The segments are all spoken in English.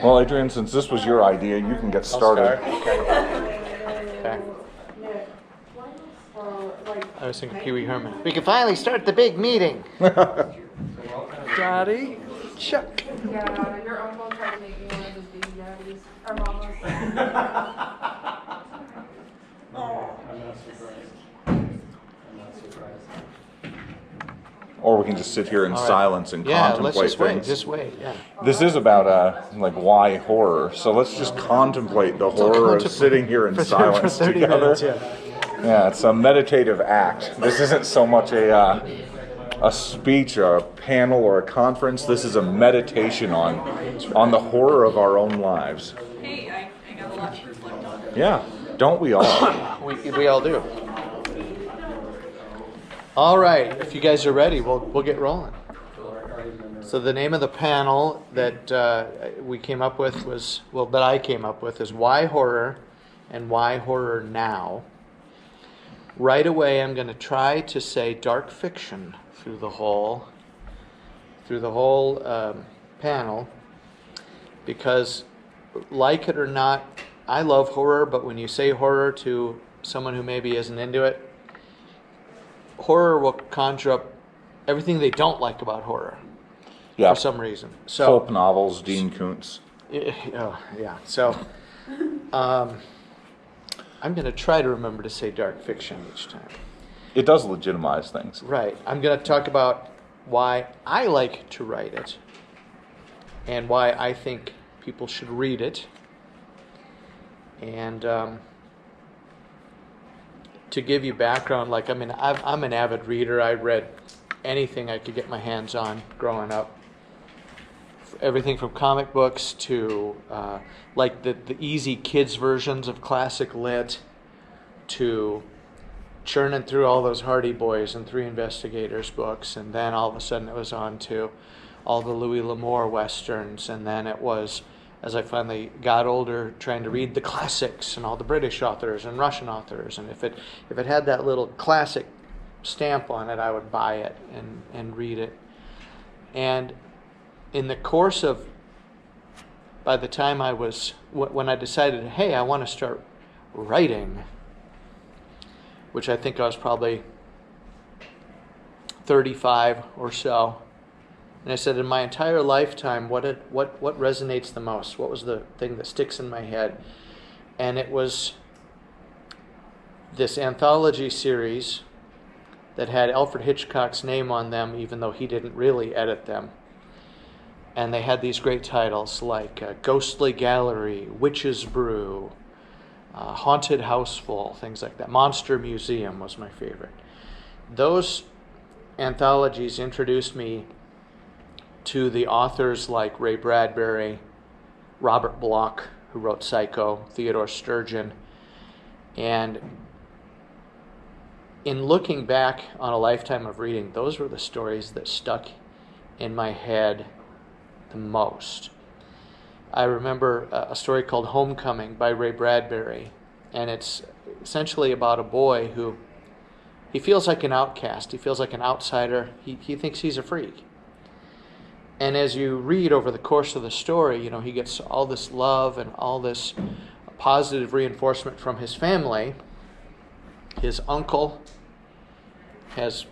Well, Adrian, since this was your idea, you can get started. Okay. I was thinking Pee Wee Herman. We can finally start the big meeting. Daddy, Chuck. Yeah, your uncle tried to make me one of his baby daddies. Or mamas. I'm not surprised. I'm not surprised. Or we can just sit here in All right. silence and contemplate let's just wait. things. Just wait. Yeah. This is about like why horror. So let's just contemplate the horror of sitting here in silence for 30 together. minutes, Yeah, it's a meditative act. This isn't so much a speech, a panel, or a conference. This is a meditation on the horror of our own lives. Hey, I got a lot to reflect on. Yeah, don't we all? We all do. All right, if you guys are ready, we'll get rolling. So the name of the panel that we came up with was, that I came up with is Why Horror and Why Horror Now. Right away, I'm going to try to say dark fiction through the whole panel, because like it or not, I love horror, but when you say horror to someone who maybe isn't into it, horror will conjure up everything they don't like about horror for some reason. So Pulp novels, Dean Koontz. Yeah. So I'm going to try to remember to say dark fiction each time. It does legitimize things. Right. I'm going to talk about why I like to write it and why I think people should read it. And to give you background, I'm an avid reader. I read anything I could get my hands on growing up. Everything from comic books to the easy kids versions of classic lit, to churning through all those Hardy Boys and Three Investigators books, and then all of a sudden it was on to all the Louis L'Amour westerns, and then it was, as I finally got older, trying to read the classics and all the British authors and Russian authors, and if it had that little classic stamp on it, I would buy it and read it. And in the course of, by the time when I decided, hey, I want to start writing, which I think I was probably 35 or so, and I said, in my entire lifetime, what resonates the most? What was the thing that sticks in my head? And it was this anthology series that had Alfred Hitchcock's name on them, even though he didn't really edit them. And they had these great titles like Ghostly Gallery, Witch's Brew, Haunted Houseful, things like that. Monster Museum was my favorite. Those anthologies introduced me to the authors like Ray Bradbury, Robert Bloch, who wrote Psycho, Theodore Sturgeon. And in looking back on a lifetime of reading, those were the stories that stuck in my head the most. I remember a story called Homecoming by Ray Bradbury, and it's essentially about a boy who, he feels like an outcast, he feels like an outsider, he thinks he's a freak. And as you read over the course of the story, he gets all this love and all this positive reinforcement from his family. His uncle has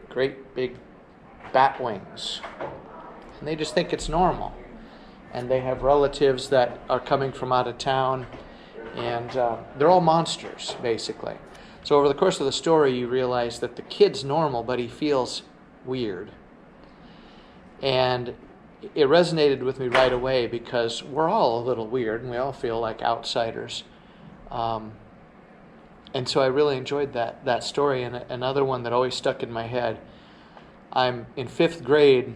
great big bat wings, and they just think it's normal. And they have relatives that are coming from out of town, and they're all monsters, basically. So over the course of the story, you realize that the kid's normal, but he feels weird. And it resonated with me right away because we're all a little weird, and we all feel like outsiders. And so I really enjoyed that story. And another one that always stuck in my head, I'm in 5th grade,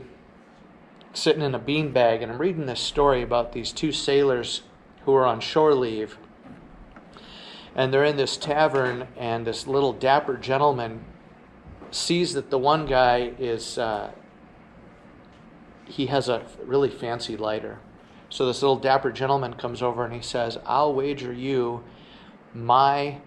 sitting in a beanbag, and I'm reading this story about these 2 sailors who are on shore leave. And they're in this tavern, and this little dapper gentleman sees that the one guy is, he has a really fancy lighter. So this little dapper gentleman comes over and he says, I'll wager you my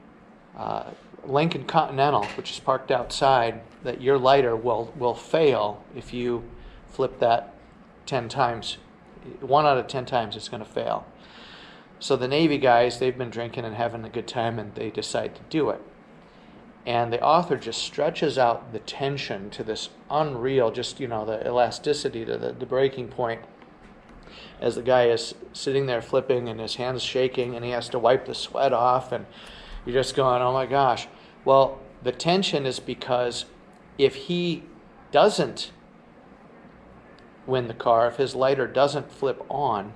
Lincoln Continental, which is parked outside, that your lighter will fail if you flip that 10 times 1 out of 10 times it's going to fail. So the Navy guys, they've been drinking and having a good time, and they decide to do it. And the author just stretches out the tension to this unreal, just, the elasticity to the breaking point, as the guy is sitting there flipping and his hands shaking and he has to wipe the sweat off, and you're just going, oh my gosh. Well, the tension is because if he doesn't win the car, if his lighter doesn't flip on,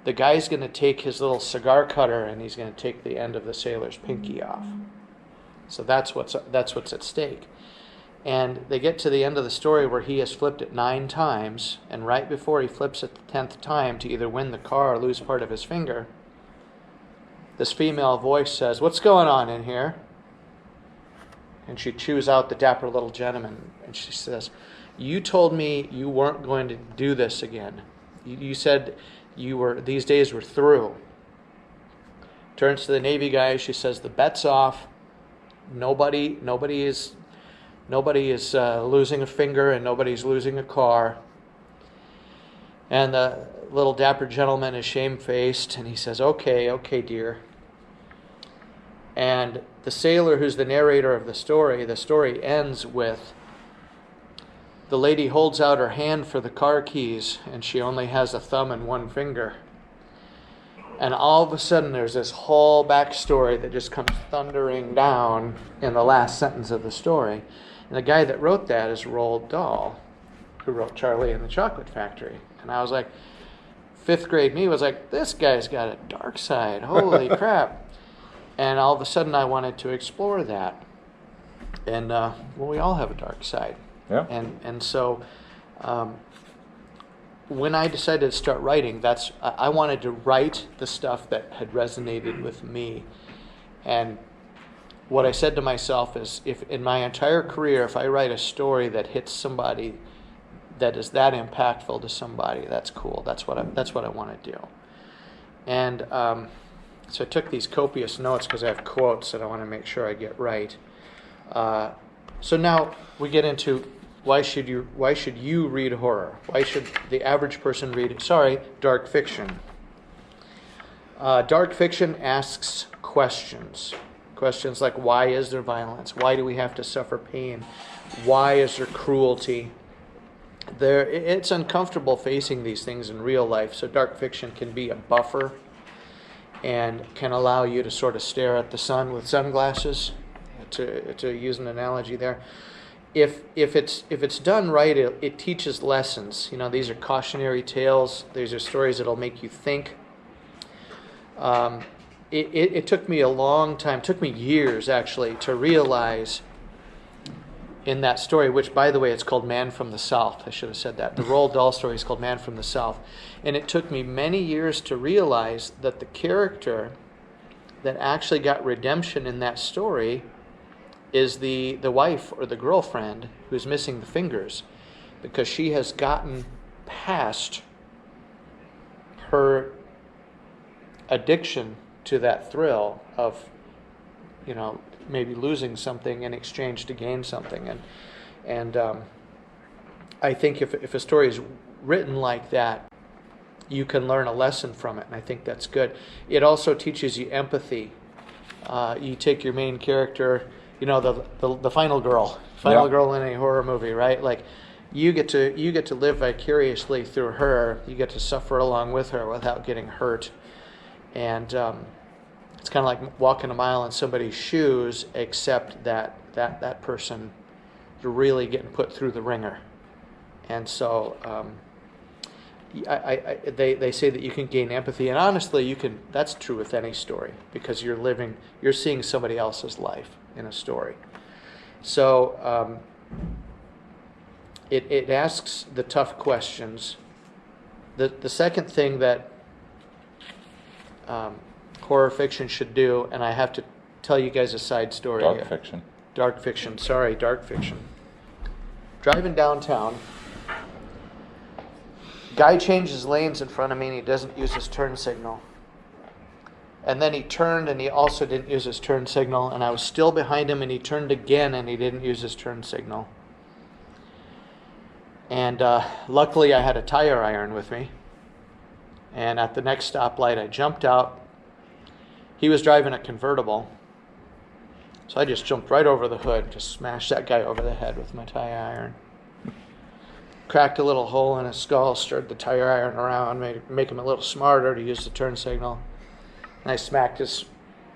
the guy's going to take his little cigar cutter and he's going to take the end of the sailor's pinky off. So that's what's at stake. And they get to the end of the story where he has flipped it 9 times, and right before he flips it the 10th time to either win the car or lose part of his finger, this female voice says, "What's going on in here?" And she chews out the dapper little gentleman, and she says, "You told me you weren't going to do this again. You said these days were through." Turns to the Navy guy, she says, "The bet's off. Nobody is losing a finger, and nobody's losing a car." And the little dapper gentleman is shamefaced, and he says, okay, dear." And the sailor, who's the narrator of the story ends with, the lady holds out her hand for the car keys, and she only has a thumb and 1 finger. And all of a sudden, there's this whole backstory that just comes thundering down in the last sentence of the story. And the guy that wrote that is Roald Dahl, who wrote Charlie and the Chocolate Factory. And I was like, 5th grade me was like, this guy's got a dark side. Holy crap. And all of a sudden, I wanted to explore that. And, we all have a dark side. Yeah. And so when I decided to start writing, I wanted to write the stuff that had resonated with me. And what I said to myself is, if in my entire career, if I write a story that hits somebody, that is that impactful to somebody, that's cool. That's what I want to do. And so I took these copious notes because I have quotes that I want to make sure I get right. So now we get into why should you read horror? Why should the average person read it? Dark fiction. Dark fiction asks questions. Questions like, why is there violence? Why do we have to suffer pain? Why is there cruelty? It's uncomfortable facing these things in real life, so dark fiction can be a buffer and can allow you to sort of stare at the sun with sunglasses, to use an analogy there. If it's done right, it teaches lessons. These are cautionary tales. These are stories that'll make you think. It took me a long time, took me years actually, to realize in that story, which by the way, it's called Man from the South. I should have said that. The Roald Dahl story is called Man from the South. And it took me many years to realize that the character that actually got redemption in that story is the wife or the girlfriend who's missing the fingers, because she has gotten past her addiction to that thrill of, maybe losing something in exchange to gain something. And I think if a story is written like that, you can learn a lesson from it, and I think that's good. It also teaches you empathy. You take your main character, the final girl in a horror movie, right? Like, you get to live vicariously through her. You get to suffer along with her without getting hurt. And it's kind of like walking a mile in somebody's shoes, except that person is really getting put through the ringer. And so they say that you can gain empathy, and honestly, that's true with any story, because you're seeing somebody else's life in a story. So it asks the tough questions. The second thing that horror fiction should do, and I have to tell you guys a side story here. Dark fiction. Driving downtown, guy changes lanes in front of me and he doesn't use his turn signal. And then he turned and he also didn't use his turn signal, and I was still behind him and he turned again and he didn't use his turn signal. And luckily I had a tire iron with me, And at the next stoplight, I jumped out. He was driving a convertible. So I just jumped right over the hood, just smashed that guy over the head with my tire iron. Cracked a little hole in his skull, stirred the tire iron around, make him a little smarter to use the turn signal. And I smacked his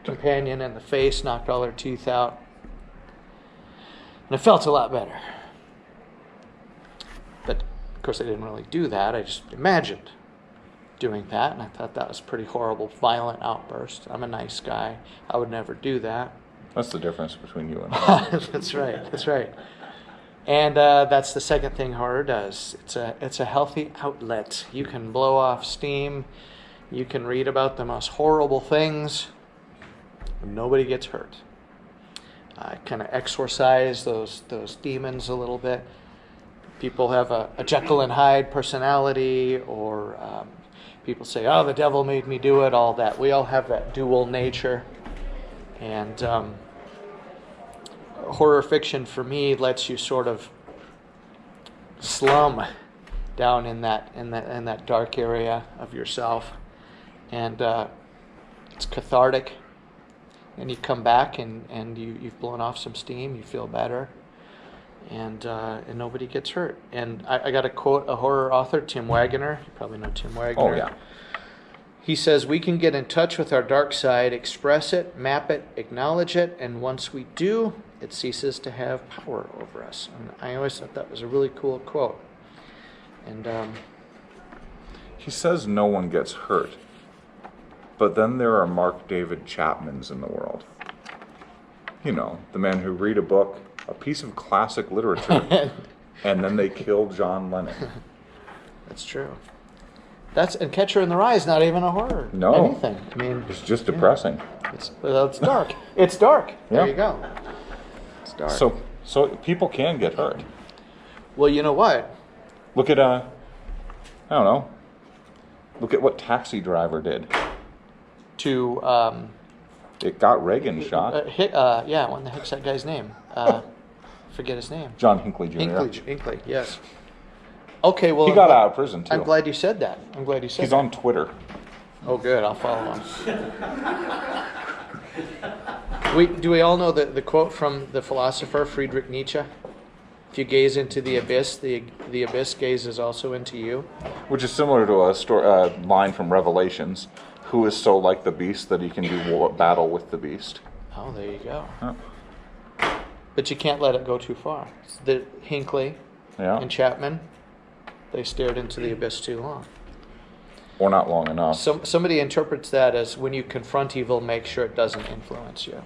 companion in the face, knocked all her teeth out. And it felt a lot better. But, of course, I didn't really do that. I just imagined doing that, and I thought that was a pretty horrible, violent outburst. I'm a nice guy. I would never do that. That's the difference between you and me. That's right. And that's the second thing horror does. It's a healthy outlet. You can blow off steam. You can read about the most horrible things. Nobody gets hurt. I kind of exorcise those demons a little bit. People have a Jekyll and Hyde personality, or people say, "Oh, the devil made me do it." All that. We all have that dual nature, and horror fiction for me lets you sort of slum down in that dark area of yourself, and it's cathartic. And you come back and you've blown off some steam. You feel better, and nobody gets hurt. And I got to quote a horror author, Tim Wagner. You probably know Tim Wagner. Oh, yeah. He says, "We can get in touch with our dark side, express it, map it, acknowledge it, and once we do, it ceases to have power over us." And I always thought that was a really cool quote. And He says no one gets hurt. But then there are Mark David Chapmans in the world. You know, the men who read a book, a piece of classic literature, and then they kill John Lennon. That's true. And Catcher in the Rye is not even a horror. No. Anything. I mean, It's just depressing. it's dark. It's dark. There Yeah. you go. It's dark. So people can get hurt. Well, you know what? Look at I don't know. Look at what Taxi Driver did. To It got Reagan shot. what the heck's that guy's name? Forget his name. John Hinckley Jr. Hinckley, yes. Okay, well, He got out of prison too. I'm glad you said that. He's on Twitter. Oh, good. I'll follow him. Do we all know the quote from the philosopher Friedrich Nietzsche? If you gaze into the abyss, the abyss gazes also into you. Which is similar to a line from Revelations. Who is so like the beast that he can do battle with the beast? Oh, there you go. Huh. But you can't let it go too far. The Hinckley Yeah. and Chapman, they stared into the abyss too long. Or not long enough. Somebody interprets that as when you confront evil, make sure it doesn't influence you.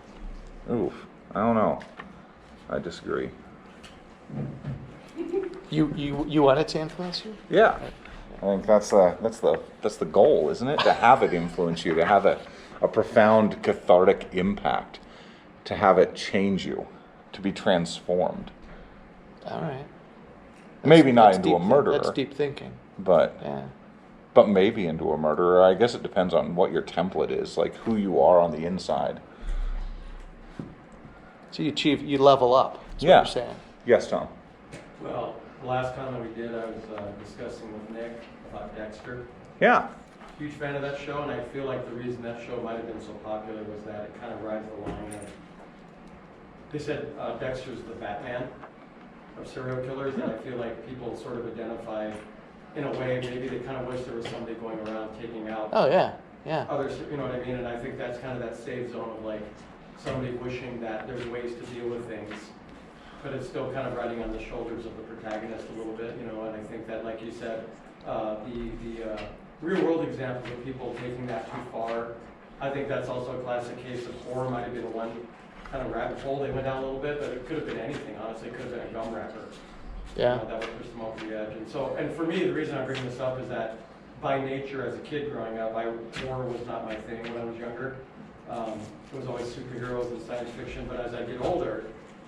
Oof. I don't know. I disagree. You want it to influence you? Yeah. I think that's the goal, isn't it? To have it influence you, to have a profound cathartic impact, to have it change you, to be transformed. All right. Maybe not That's into a murderer, That's deep thinking. but maybe into a murderer. I guess it depends on what your template is, like who you are on the inside. So you level up. That's Yeah. what you're saying. Yes, Tom. Well, the last comment we did, I was discussing with Nick about Dexter. Yeah. Huge fan of that show, and I feel like the reason that show might have been so popular was that it kind of rides the line of, they said Dexter's the Batman of serial killers, and I feel like people sort of identify in a way, maybe they kind of wish there was somebody going around taking out Oh yeah. others, you know what I mean? And I think that's kind of that safe zone of like somebody wishing that there's ways to deal with things, but it's still kind of riding on the shoulders of the protagonist a little bit, you know. And I think that, like you said, the real world examples of people taking that too far, I think that's also a classic case of horror. Might have been one kind of rabbit hole they went down a little bit, but it could have been anything, honestly. It could have been a gum wrapper. Yeah. You know, that would push them over the edge. And for me, the reason I bring this up is that by nature, as a kid growing up, horror was not my thing when I was younger. It was always superheroes and science fiction, but as I get older,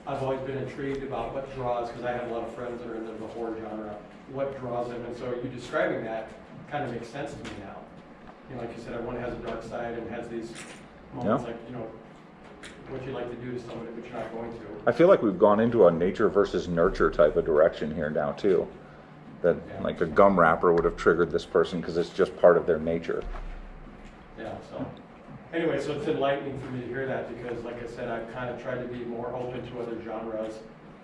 I've always been intrigued about what draws, because I have a lot of friends that are in the horror genre, what draws them. And so you describing that kind of makes sense to me now. You know, like you said, everyone has a dark side and has these moments like, you know, what you like to do to somebody, but you're not going to. I feel like we've gone into a nature versus nurture type of direction here now too. that Yeah. like a gum wrapper would have triggered this person because it's just part of their nature. Yeah, so, anyway, so it's enlightening for me to hear that, because like I said, I've kind of tried to be more open to other genres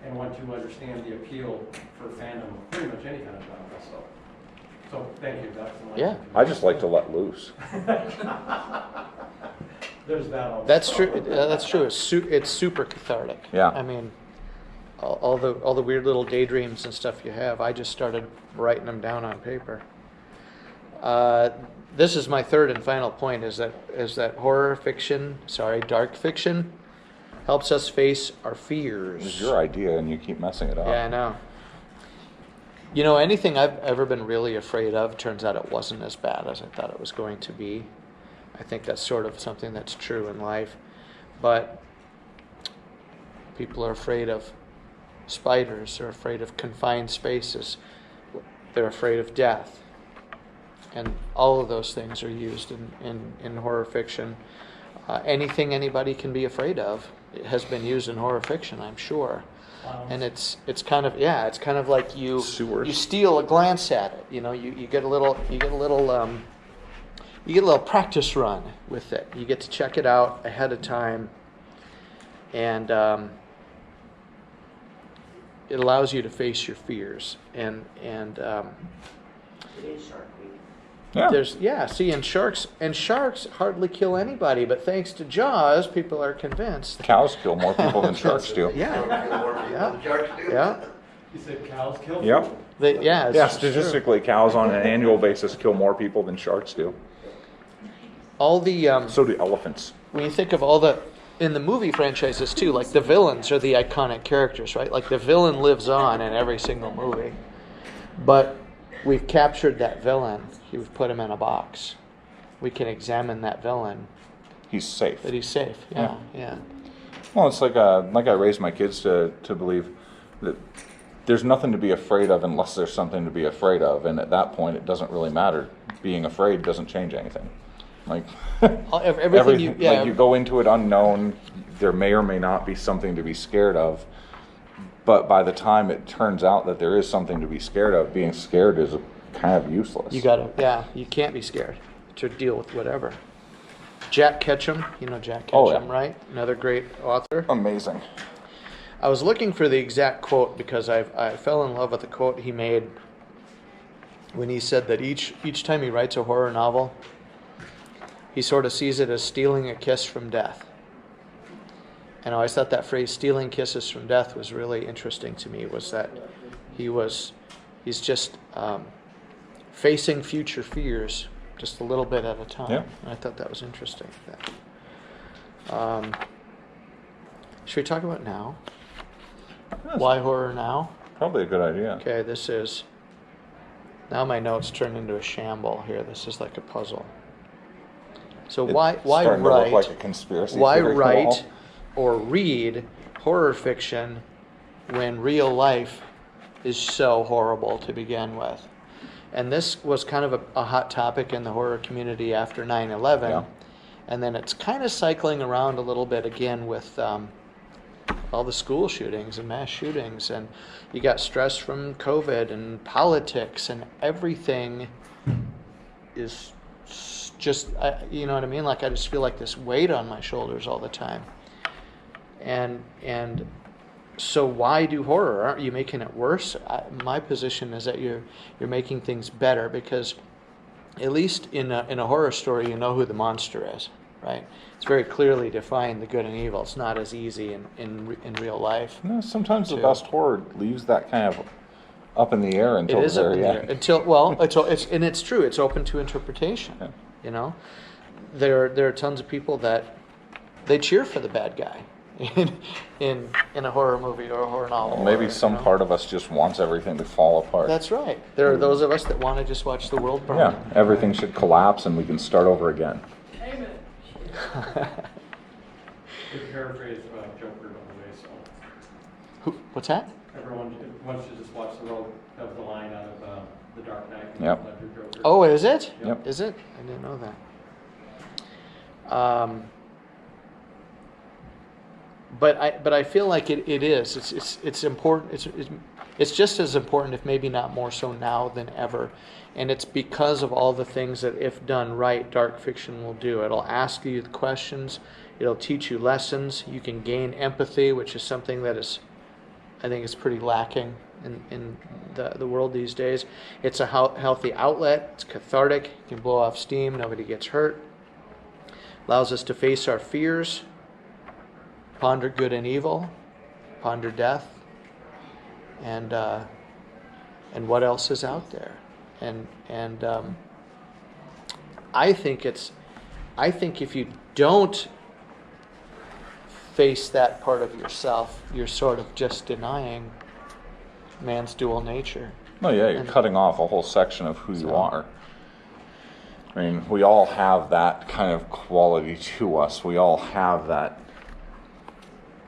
and want to understand the appeal for fandom of pretty much any kind of genre, so thank you, that's enlightening. Yeah. to me. I just like to let loose. There's that also. That's true. That's true. It's super cathartic. Yeah. I mean, all the weird little daydreams and stuff you have, I just started writing them down on paper. This is my third and final point: is that dark fiction, helps us face our fears. It's your idea, and you keep messing it up. Yeah, I know. You know, anything I've ever been really afraid of, turns out it wasn't as bad as I thought it was going to be. I think that's sort of something that's true in life. But people are afraid of spiders, they're afraid of confined spaces, they're afraid of death. And all of those things are used in horror fiction. Anything anybody can be afraid of, it has been used in horror fiction, I'm sure. And it's kind of like you Sewers. steal a glance at it. You know, you get a little practice run with it. You get to check it out ahead of time, and it allows you to face your fears. And It is Shark Week. Yeah. and sharks hardly kill anybody, but thanks to Jaws, people are convinced. Cows kill more people than sharks do. Yeah, The sharks do. yeah, You said cows kill? Yep. it's Yeah, true. statistically, cows on an annual basis kill more people than sharks do. All the So do elephants. when you think of in the movie franchises too, like the villains are the iconic characters, right? Like the villain lives on in every single movie, but we've captured that villain. We've put him in a box. We can examine that villain, He's safe. that he's safe. Yeah, yeah. Well, it's like I raised my kids to believe that there's nothing to be afraid of unless there's something to be afraid of, and at that point, it doesn't really matter. Being afraid doesn't change anything. Like Everything like you go into it unknown, there may or may not be something to be scared of, but by the time it turns out that there is something to be scared of, being scared is kind of useless. you can't be scared to deal with whatever. Jack Ketchum, you know Jack Oh, Ketchum, yeah. right? Another great author. Amazing. I was looking for the exact quote because I fell in love with the quote he made when he said that each time he writes a horror novel, he sort of sees it as stealing a kiss from death. And I always thought that phrase, stealing kisses from death, was really interesting to me, was that he's just facing future fears just a little bit at a time. Yeah. And I thought that was interesting. Should we talk about now? Why horror now? Probably a good idea. Okay, this is, now my notes turn into a shamble here. This is like a puzzle. So why Starting to look write like a conspiracy why theory write wall. or read horror fiction when real life is so horrible to begin with? And this was kind of a hot topic in the horror community after 9/11. Yeah. And then it's kind of cycling around a little bit again with all the school shootings and mass shootings. And you got stress from COVID and politics, and everything is just, you know what I mean? Like, I just feel like this weight on my shoulders all the time. And so why do horror? Aren't you making it worse? My position is that you're making things better, because at least in a horror story, you know who the monster is, right? It's very clearly defined, the good and evil. It's not as easy in real life. No, sometimes the too. best horror leaves that kind of up in the air until It the is up very in the air. end. It's true. It's open to interpretation. Yeah. You know, there are tons of people that they cheer for the bad guy in a horror movie or a horror novel. Maybe or, some you know. part of us just wants everything to fall apart. That's right. There are those of us that want to just watch the world burn. Yeah, everything should collapse and we can start over again. Amen. Good paraphrase about Joker, by the way, so What's that? everyone wants to just watch the road. That was the line out of The Dark Knight. Yep. Ledger Joker. Oh, is it? Yep. Is it? I didn't know that. But I feel like it is. It's important. It's just as important, if maybe not more so now than ever. And it's because of all the things that, if done right, dark fiction will do. It'll ask you the questions. It'll teach you lessons. You can gain empathy, which is something that is, I think, is pretty lacking in the world these days. It's a healthy outlet. It's cathartic. You can blow off steam. Nobody gets hurt. Allows us to face our fears, ponder good and evil, ponder death, and what else is out there. And I think if you don't face that part of yourself, you're sort of just denying man's dual nature. Oh yeah, you're cutting off a whole section of who you are. I mean, we all have that kind of quality to us. We all have that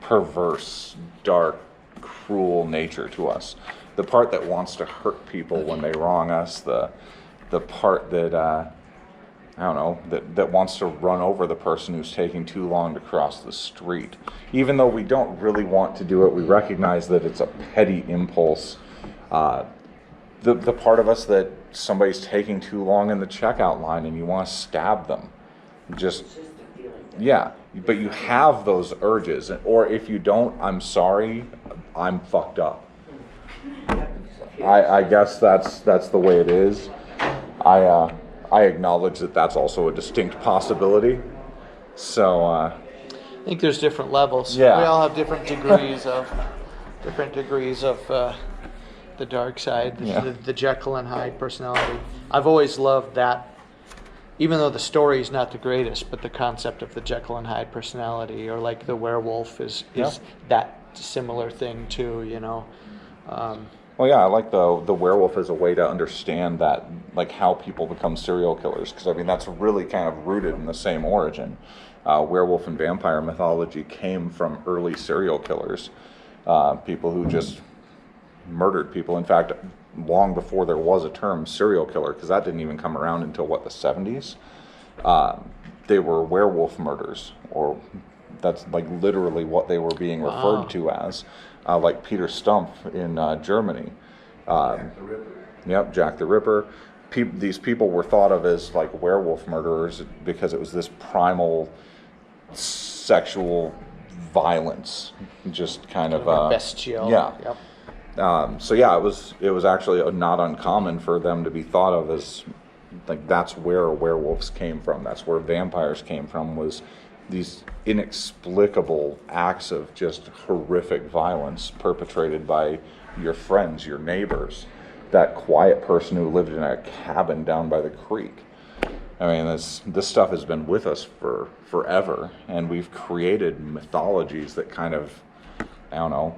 perverse, dark, cruel nature to us. The part that wants to hurt people when they wrong us, the part that I don't know, that wants to run over the person who's taking too long to cross the street. Even though we don't really want to do it, we recognize that it's a petty impulse. The part of us that somebody's taking too long in the checkout line and you want to stab them. Yeah, but you have those urges. Or if you don't, I'm sorry, I'm fucked up. I guess that's the way it is. I acknowledge that that's also a distinct possibility. So I think there's different levels. Yeah. We all have different degrees of the dark side, the Jekyll and Hyde personality. I've always loved that, even though the story is not the greatest, but the concept of the Jekyll and Hyde personality, or like the werewolf is that similar thing too, you know. Well, yeah, I like the werewolf as a way to understand that, like how people become serial killers, because I mean that's really kind of rooted in the same origin. Werewolf and vampire mythology came from early serial killers, people who just murdered people. In fact, long before there was a term serial killer, because that didn't even come around until the 70s. They were werewolf murders, or that's like literally what they were being referred to as. Like Peter Stumpf in Germany. Jack the Ripper. Yep, Jack the Ripper. These people were thought of as like werewolf murderers because it was this primal sexual violence, just kind of bestial. Yeah. Yep. So yeah, it was actually not uncommon for them to be thought of as like that's where werewolves came from. That's where vampires came from, was these inexplicable acts of just horrific violence perpetrated by your friends, your neighbors, that quiet person who lived in a cabin down by the creek. I mean, this stuff has been with us for forever, and we've created mythologies that kind of, I don't know,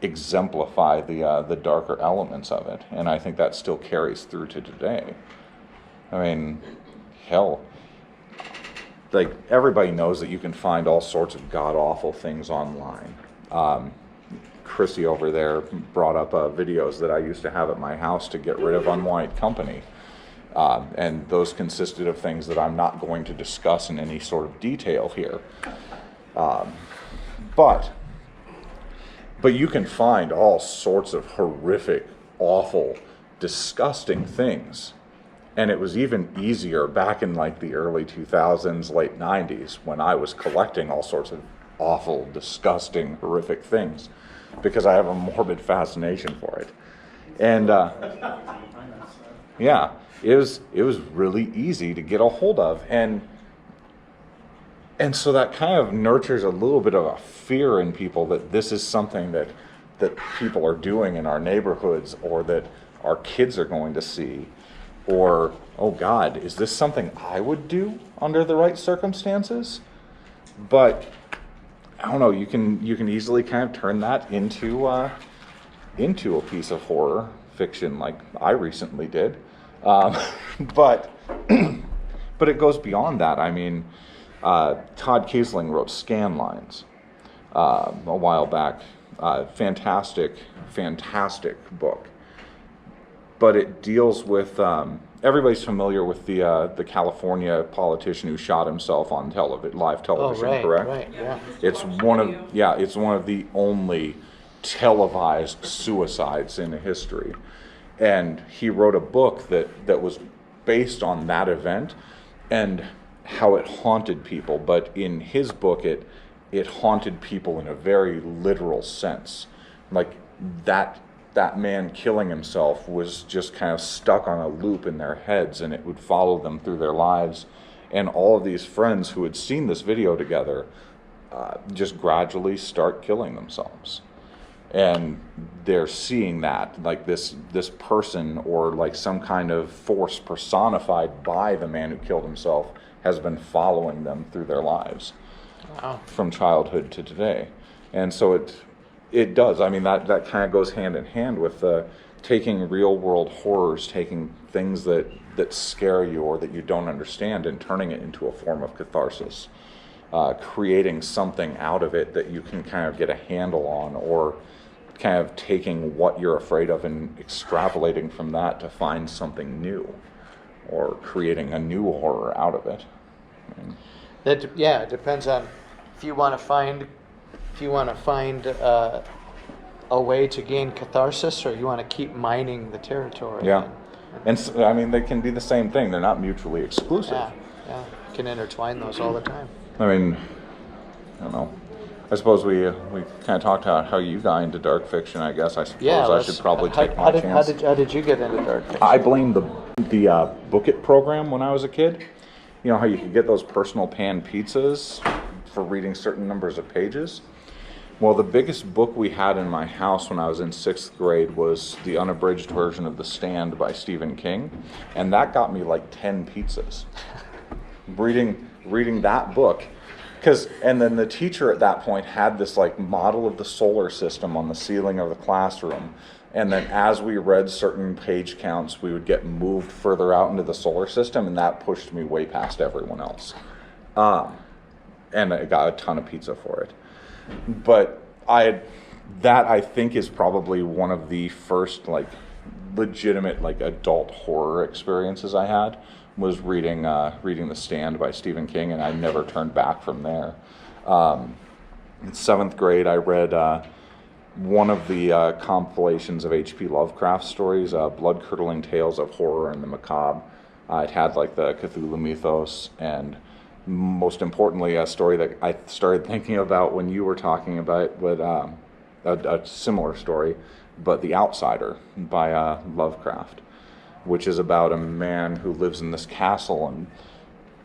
exemplify the darker elements of it, and I think that still carries through to today. I mean, hell, like everybody knows that you can find all sorts of god-awful things online. Chrissy over there brought up videos that I used to have at my house to get rid of unwanted company. And those consisted of things that I'm not going to discuss in any sort of detail here. But you can find all sorts of horrific, awful, disgusting things. And it was even easier back in like the early 2000s, late 90s, when I was collecting all sorts of awful, disgusting, horrific things, because I have a morbid fascination for it. And yeah, it was really easy to get a hold of. And so that kind of nurtures a little bit of a fear in people that this is something that people are doing in our neighborhoods, or that our kids are going to see. Or, oh God, is this something I would do under the right circumstances? But I don't know. You can easily kind of turn that into a piece of horror fiction, like I recently did. But it goes beyond that. I mean, Todd Kiesling wrote Scanlines a while back. Fantastic book. But it deals with everybody's familiar with the California politician who shot himself on live television, correct? Right, yeah. It's one of the only televised suicides in history. And he wrote a book that was based on that event and how it haunted people. But in his book, it haunted people in a very literal sense. Like that man killing himself was just kind of stuck on a loop in their heads, and it would follow them through their lives. And all of these friends who had seen this video together just gradually start killing themselves. And they're seeing that, like this person, or like some kind of force personified by the man who killed himself, has been following them through their lives. Wow. From childhood to today. And so it does. I mean, that kind of goes hand in hand with taking real world horrors, taking things that scare you or that you don't understand, and turning it into a form of catharsis. Creating something out of it that you can kind of get a handle on, or kind of taking what you're afraid of and extrapolating from that to find something new, or creating a new horror out of it. I mean, It depends on if you want to find a way to gain catharsis, or you want to keep mining the territory. yeah. And so, I mean, they can be the same thing. They're not mutually exclusive. Yeah. You can intertwine those all the time. I mean, I don't know. I suppose we kind of talked about how you got into dark fiction. I guess I suppose I should probably take my chance. How did you get into dark fiction? I blame the Book It program when I was a kid. You know how you could get those personal pan pizzas for reading certain numbers of pages? Well, the biggest book we had in my house when I was in 6th grade was the unabridged version of The Stand by Stephen King, and that got me like 10 pizzas. Reading that book. And then the teacher at that point had this like model of the solar system on the ceiling of the classroom. And then as we read certain page counts, we would get moved further out into the solar system, and that pushed me way past everyone else. And I got a ton of pizza for it. But I think is probably one of the first like legitimate like adult horror experiences I had, was reading The Stand by Stephen King, and I never turned back from there. In 7th grade, I read one of the compilations of H.P. Lovecraft stories, Blood-Curdling Tales of Horror and the Macabre. It had like the Cthulhu mythos, and most importantly, a story that I started thinking about when you were talking about it, but a similar story, but The Outsider by Lovecraft, which is about a man who lives in this castle, and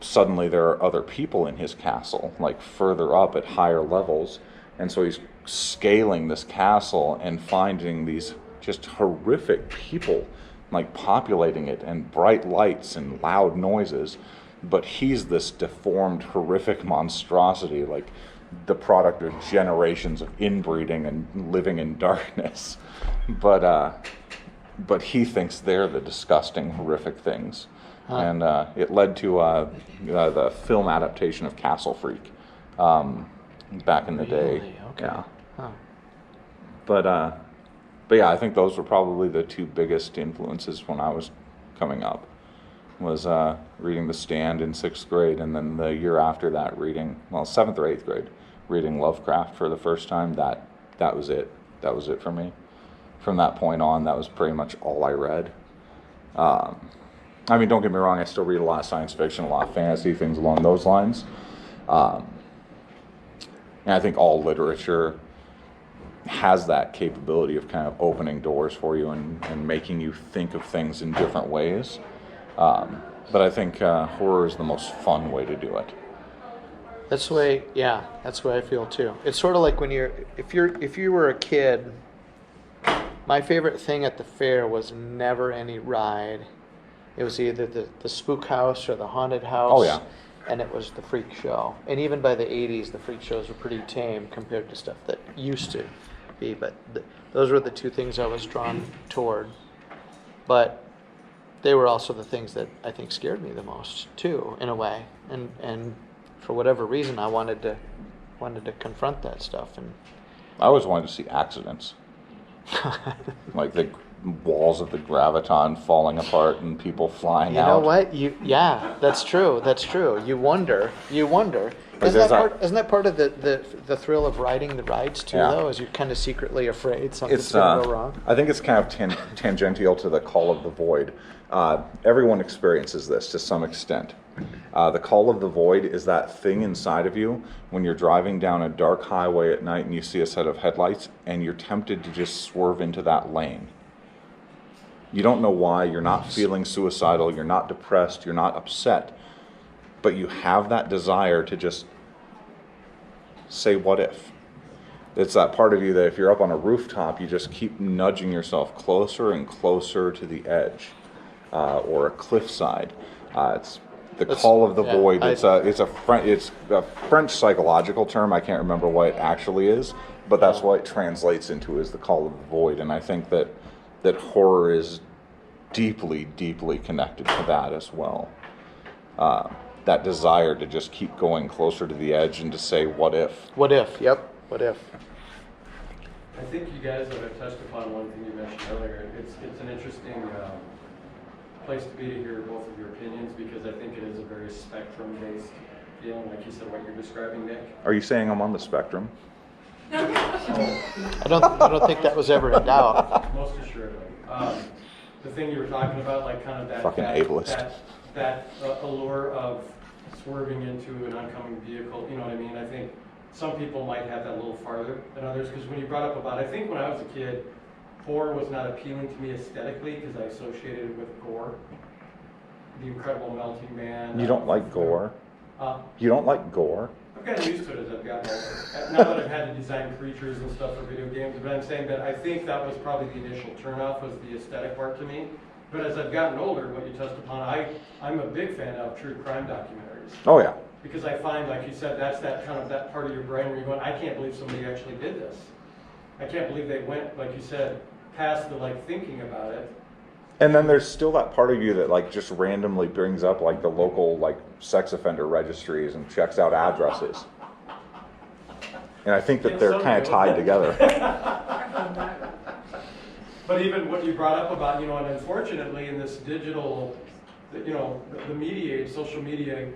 suddenly there are other people in his castle, like further up at higher levels. And so he's scaling this castle and finding these just horrific people like populating it, and bright lights and loud noises. But he's this deformed, horrific monstrosity, like the product of generations of inbreeding and living in darkness. But he thinks they're the disgusting, horrific things. Huh. And it led to the film adaptation of Castle Freak back in the day. Okay. Yeah. Huh. But yeah, I think those were probably the two biggest influences when I was coming up. Was reading The Stand in 6th grade, and then the year after that 7th or 8th grade, reading Lovecraft for the first time. That was it. That was it for me. From that point on, that was pretty much all I read. I mean, don't get me wrong, I still read a lot of science fiction, a lot of fantasy, things along those lines. And I think all literature has that capability of kind of opening doors for you and making you think of things in different ways. But I think horror is the most fun way to do it. That's the way I feel too. It's sort of like when if you were a kid, my favorite thing at the fair was never any ride. It was either the spook house or the haunted house. Oh yeah. And it was the freak show. And even by the 80s, the freak shows were pretty tame compared to stuff that used to be. But those were the two things I was drawn toward. But they were also the things that I think scared me the most too, in a way. And for whatever reason, I wanted to confront that stuff. And I always wanted to see accidents. Like walls of the graviton falling apart and people flying You out. know what? Yeah, that's true. That's true. You wonder. But Isn't that part of the thrill of riding the rides too, Yeah. though? Is you're kind of secretly afraid something's It's going to go wrong? I think it's kind of tangential to the call of the void. Everyone experiences this to some extent. The call of the void is that thing inside of you when you're driving down a dark highway at night and you see a set of headlights and you're tempted to just swerve into that lane. You don't know why. You're not feeling suicidal. You're not depressed. You're not upset. But you have that desire to just say, what if? It's that part of you that if you're up on a rooftop, you just keep nudging yourself closer and closer to the edge or a cliffside. It's the call of the void. It's a French psychological term. I can't remember what it actually is, but that's what it translates into, is the call of the void. And I think that horror is deeply, deeply connected to that as well. That desire to just keep going closer to the edge and to say, what if? What if? Yep. What if? I think you guys have touched upon one thing you mentioned earlier. It's an interesting place to be to hear both of your opinions, because I think it is a very spectrum-based feeling, like you said, what you're describing, Nick. Are you saying I'm on the spectrum? I don't think that was ever in doubt. Most assuredly. The thing you were talking about, like kind of that Fucking ableist. that allure of swerving into an oncoming vehicle, you know what I mean? I think some people might have that a little farther than others, because when you brought up about, I think when I was a kid, horror was not appealing to me aesthetically because I associated it with gore. The Incredible Melting Man. You don't like gore? You don't like gore? I've gotten used to it as I've gotten older. Now that I've had to design creatures and stuff for video games, but I'm saying that I think that was probably the initial turnoff, was the aesthetic part to me. But as I've gotten older, what you touched upon, I'm a big fan of true crime documentaries. Oh yeah. Because I find, like you said, that's that kind of that part of your brain where you're going, I can't believe somebody actually did this. I can't believe they went, like you said, past the like thinking about it. And then there's still that part of you that like just randomly brings up like the local like sex offender registries and checks out addresses. And I think that they're kind of tied together. But even what you brought up about, you know, and unfortunately in this digital, you know, the media age, social media,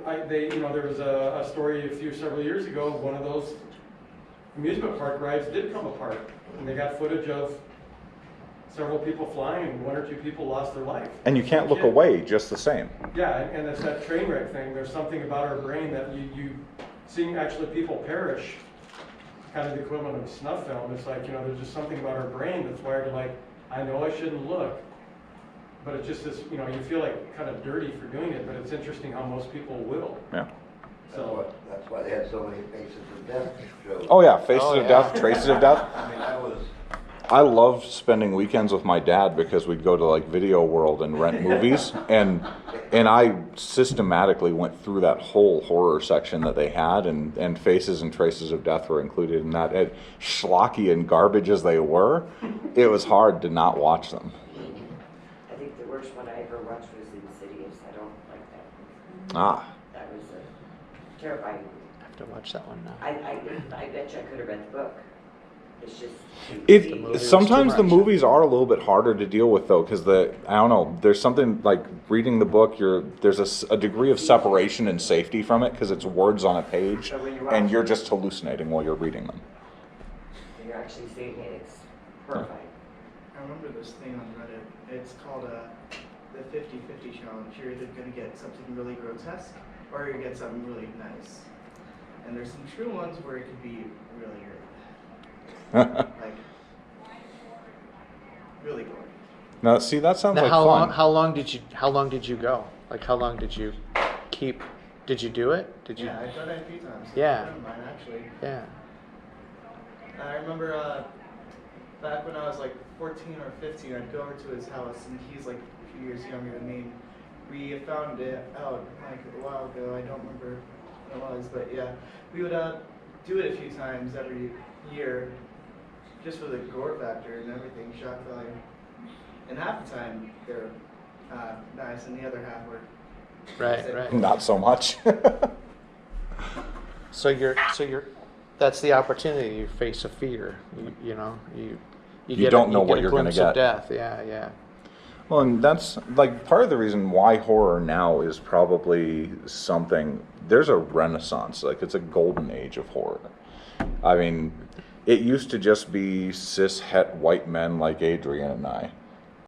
there was a story several years ago, one of those amusement park rides did come apart, and they got footage of several people flying, and one or two people lost their life. And you can't look away just the same. Yeah, and it's that train wreck thing. There's something about our brain that you seeing actually people perish, kind of the equivalent of snuff film. It's like, you know, there's just something about our brain that's wired to like, I know I shouldn't look, but it's just this, you know, you feel like kind of dirty for doing it, but it's interesting how most people will. Yeah. So That's why they had so many Faces of Death shows. Oh yeah, Faces of Death, Traces of Death. I mean, that was... I love spending weekends with my dad because we'd go to like Video World and rent movies, and I systematically went through that whole horror section that they had, and Faces and Traces of Death were included in that. And schlocky and garbage as they were, it was hard to not watch them. I think the worst one I ever watched was Insidious. I don't like that. Ah. That was terrifying. I have to watch that one now. I bet you I could have read the book. It's just... Sometimes the much. movies are a little bit harder to deal with though, because I don't know, there's something like reading the book, there's a degree of separation and safety from it because it's words on a page and you're just hallucinating while you're reading them. You're actually seeing it. It's horrifying. I remember this thing on Reddit. It's called the 50-50 challenge. You're either going to get something really grotesque or you're going to get something really nice. And there's some true ones where it could be really good. Like, really gory. Now, see, that sounds Now, like how fun. long did you go? Like, how long did you keep? Did you do it? Did you? Yeah, I've done it a few times. Yeah. A friend of mine, actually. Yeah. I remember back when I was like 14 or 15, I'd go over to his house, and he's like a few years younger than me. We found it out like a while ago. I don't remember what it was, but yeah, we would do it a few times every year, just for the gore factor and everything, shock value. And half the time they're nice, and the other half were Right. Not so much. So you're. That's the opportunity. You face a fear. You You don't know what get a you're gonna glimpse of get. death. Yeah, yeah. Well, and that's like part of the reason why horror now is probably something. There's a renaissance, like it's a golden age of horror. I mean, it used to just be cis het white men like Adrian and I.